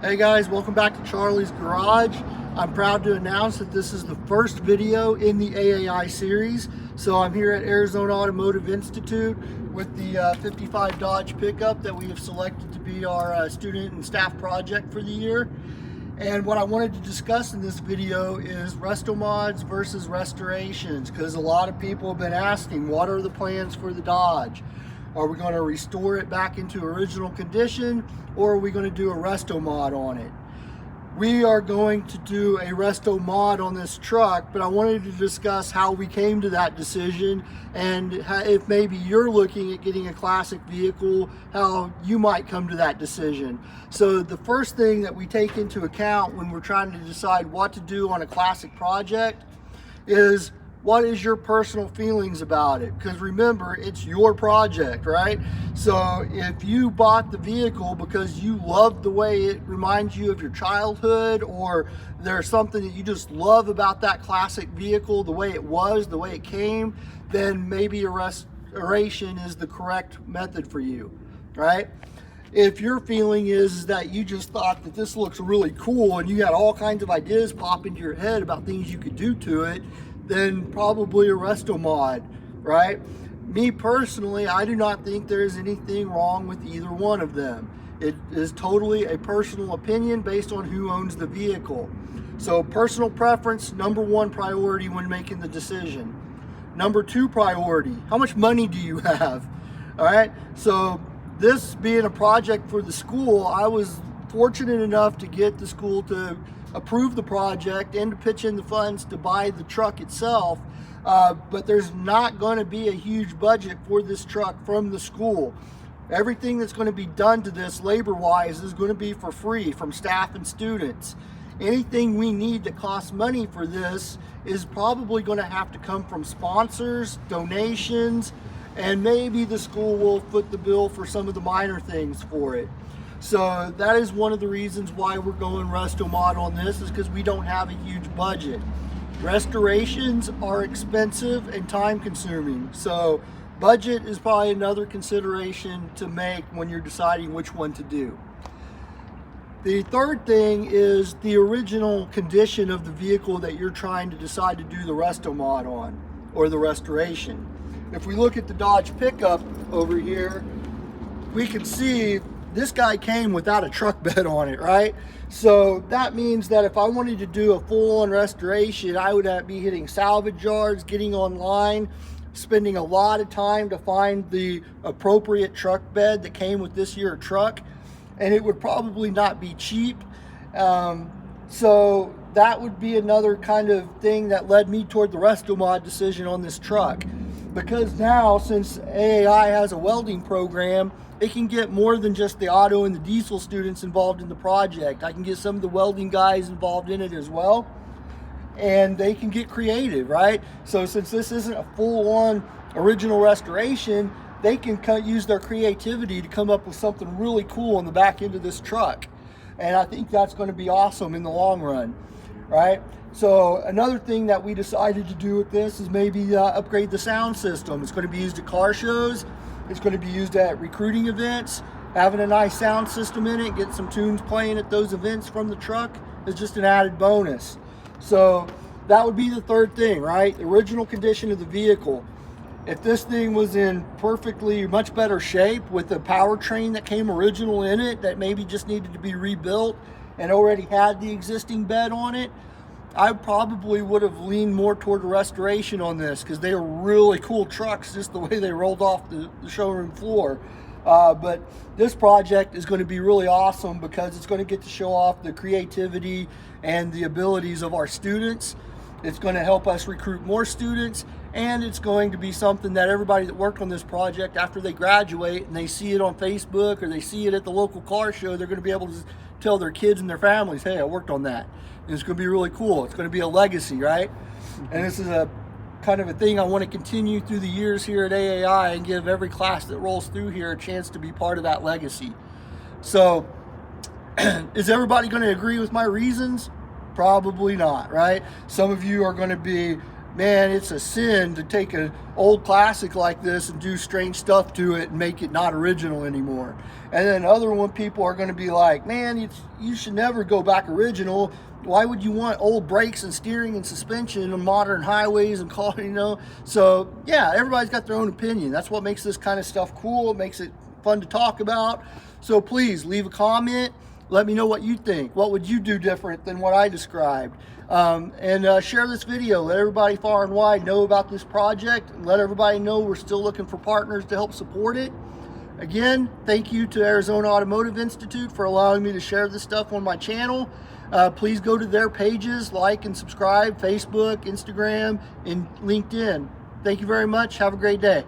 Hey guys, welcome back to Charlie's Garage. I'm proud to announce that this is the first video in the AAI series. So I'm here at Arizona Automotive Institute with the 55 Dodge pickup that we have selected to be our student and staff project for the year. And what I wanted to discuss in this video is Restomods versus restorations, because a lot of people have been asking, what are the plans for the Dodge? Are we going to restore it back into original condition, or are we going to do a Restomod on it? We are going to do a Restomod on this truck, but I wanted to discuss how we came to that decision, and if maybe you're looking at getting a classic vehicle, how you might come to that decision. So the first thing that we take into account when we're trying to decide what to do on a classic project is, what is your personal feelings about it? Because remember, it's your project, right? So if you bought the vehicle because you love the way it reminds you of your childhood, or there's something that you just love about that classic vehicle, the way it was, the way it came, then maybe a restoration is the correct method for you, right? If your feeling is that you just thought that this looks really cool and you had all kinds of ideas pop into your head about things you could do to it, then probably a Restomod, right? Me personally, I do not think there's anything wrong with either one of them. It is totally a personal opinion based on who owns the vehicle. So personal preference, number one priority when making the decision. Number two priority, how much money do you have? All right, so this being a project for the school, I was fortunate enough to get the school to approve the project and to pitch in the funds to buy the truck itself, but there's not going to be a huge budget for this truck from the school. Everything that's going to be done to this labor-wise is going to be for free from staff and students. Anything we need that costs money for this is probably going to have to come from sponsors, donations, and maybe the school will foot the bill for some of the minor things for it. So that is one of the reasons why we're going Restomod on this, is because we don't have a huge budget. Restorations are expensive and time consuming. So budget is probably another consideration to make when you're deciding which one to do. The third thing is the original condition of the vehicle that you're trying to decide to do the Restomod on, or the restoration. If we look at the Dodge pickup over here, we can see this guy came without a truck bed on it, right? So that means that if I wanted to do a full-on restoration, I would be hitting salvage yards, getting online, spending a lot of time to find the appropriate truck bed that came with this year truck, and it would probably not be cheap. So that would be another kind of thing that led me toward the Restomod decision on this truck. Because now, since AAI has a welding program, it can get more than just the auto and the diesel students involved in the project. I can get some of the welding guys involved in it as well, and they can get creative, right? So since this isn't a full-on original restoration, they can use their creativity to come up with something really cool on the back end of this truck. And I think that's going to be awesome in the long run, right? So another thing that we decided to do with this is maybe upgrade the sound system. It's going to be used at car shows. It's going to be used at recruiting events. Having a nice sound system in it, get some tunes playing at those events from the truck is just an added bonus. So that would be the third thing, right? The original condition of the vehicle. If this thing was in perfectly much better shape with the powertrain that came original in it, that maybe just needed to be rebuilt and already had the existing bed on it, I probably would have leaned more toward a restoration on this, because they are really cool trucks just the way they rolled off the showroom floor. But this project is going to be really awesome because it's going to get to show off the creativity and the abilities of our students. It's going to help us recruit more students, and it's going to be something that everybody that worked on this project, after they graduate and they see it on Facebook or they see it at the local car show, they're going to be able to tell their kids and their families, hey, I worked on that. And it's going to be really cool. It's going to be a legacy, right? And this is a kind of a thing I want to continue through the years here at AAI and give every class that rolls through here a chance to be part of that legacy. So is everybody going to agree with my reasons? Probably not, right? Some of you are going to be man, it's a sin to take an old classic like this and do strange stuff to it and make it not original anymore. And then other one people are going to be like, man, you should never go back original. Why would you want old brakes and steering and suspension on modern highways and call, you know? So yeah, everybody's got their own opinion. That's what makes this kind of stuff cool. It makes it fun to talk about. So please leave a comment. Let me know what you think. What would you do different than what I described? And share this video. Let everybody far and wide know about this project. And let everybody know we're still looking for partners to help support it. Again, thank you to Arizona Automotive Institute for allowing me to share this stuff on my channel. Please go to their pages, like and subscribe, Facebook, Instagram, and LinkedIn. Thank you very much. Have a great day.